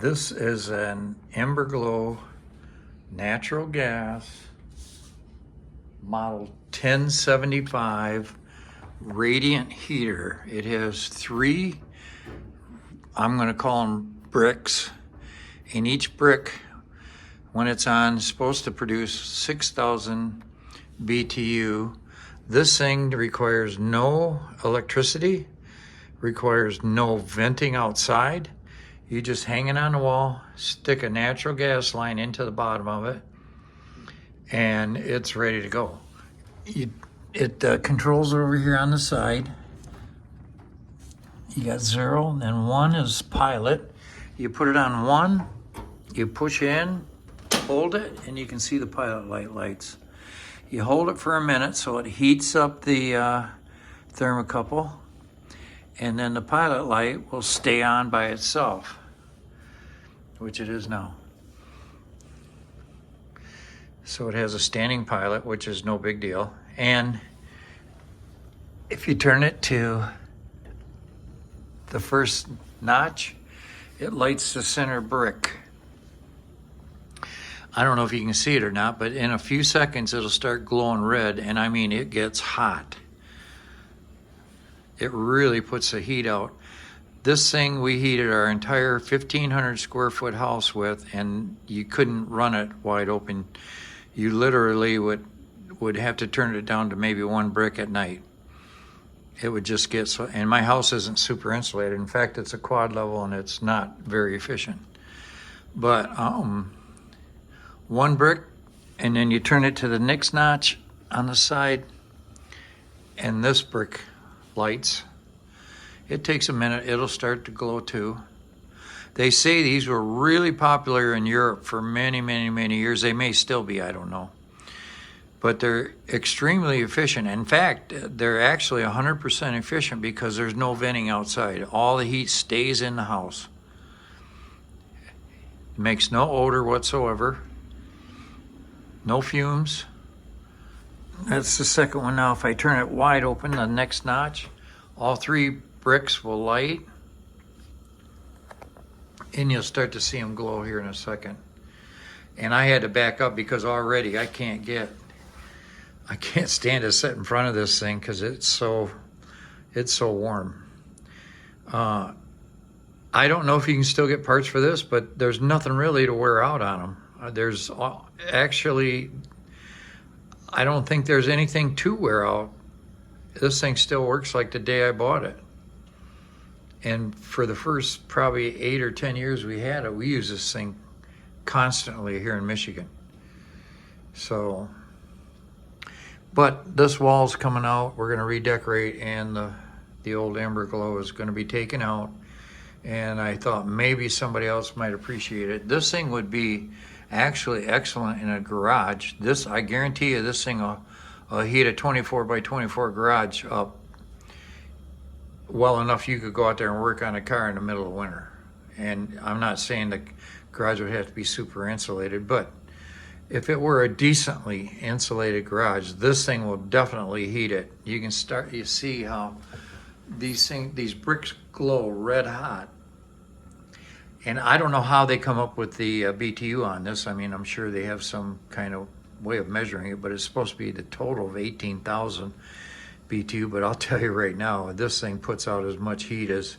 This is an Emberglo natural gas model 1075 radiant heater. It has three, I'm going to call them bricks, and each brick, when it's on, is supposed to produce 6,000 BTU. This thing requires no electricity, requires no venting outside. You just hang it on the wall, stick a natural gas line into the bottom of it, and it's ready to go. It controls over here on the side. You got 0, and then 1 is pilot. You put it on 1, you push in, hold it, and you can see the pilot light lights. You hold it for a minute so it heats up the thermocouple, and then the pilot light will stay on by itself, which it is now. So it has a standing pilot, which is no big deal. And if you turn it to the first notch, it lights the center brick. I don't know if you can see it or not, but in a few seconds it'll start glowing red, and I mean it gets hot. It really puts the heat out. This thing we heated our entire 1,500 square foot house with, and you couldn't run it wide open. You literally would have to turn it down to maybe 1 brick at night. It would just get so, and my house isn't super insulated. In fact, it's a quad level and it's not very efficient. But 1 brick, and then you turn it to the next notch on the side, and this brick lights. It takes a minute, it'll start to glow too. They say these were really popular in Europe for many, many, many years. They may still be, I don't know. But they're extremely efficient. In fact, they're actually 100% efficient because there's no venting outside. All the heat stays in the house. It makes no odor whatsoever. No fumes. That's the second one now. If I turn it wide open, the next notch, all 3 bricks will light. And you'll start to see them glow here in a second. And I had to back up because already I can't stand to sit in front of this thing because it's so warm. I don't know if you can still get parts for this, but there's nothing really to wear out on them. There's actually, I don't think there's anything to wear out. This thing still works like the day I bought it. And for the first probably 8 or 10 years we had it, we use this thing constantly here in Michigan. So, but this wall's coming out. We're gonna redecorate, and the old Emberglo is gonna be taken out. And I thought maybe somebody else might appreciate it. This thing would be actually excellent in a garage. This, I guarantee you, this thing will heat a 24 by 24 garage up well enough you could go out there and work on a car in the middle of winter. And I'm not saying the garage would have to be super insulated, but if it were a decently insulated garage, this thing will definitely heat it. You can start, you see how these bricks glow red hot. And I don't know how they come up with the BTU on this. I mean, I'm sure they have some kind of way of measuring it, but it's supposed to be the total of 18,000 BTU. But I'll tell you right now, this thing puts out as much heat as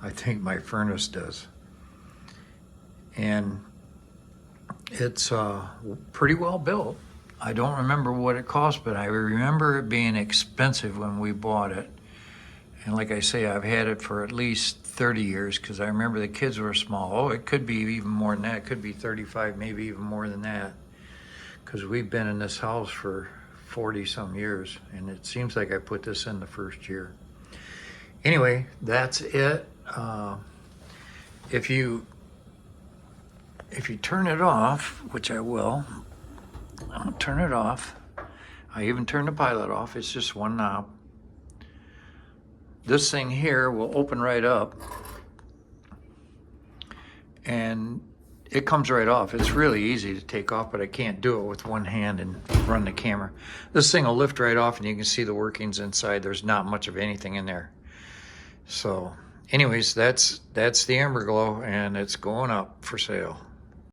I think my furnace does. And it's pretty well built. I don't remember what it cost, but I remember it being expensive when we bought it. And like I say, I've had it for at least 30 years because I remember the kids were small. Oh, it could be even more than that. It could be 35, maybe even more than that. Because we've been in this house for 40 some years, and it seems like I put this in the first year. Anyway, that's it. If you turn it off, which I will, I'll turn it off. I even turned the pilot off. It's just 1 knob. This thing here will open right up, and it comes right off. It's really easy to take off, but I can't do it with 1 hand and run the camera. This thing will lift right off, and you can see the workings inside. There's not much of anything in there. So anyways, that's the Emberglo, and it's going up for sale.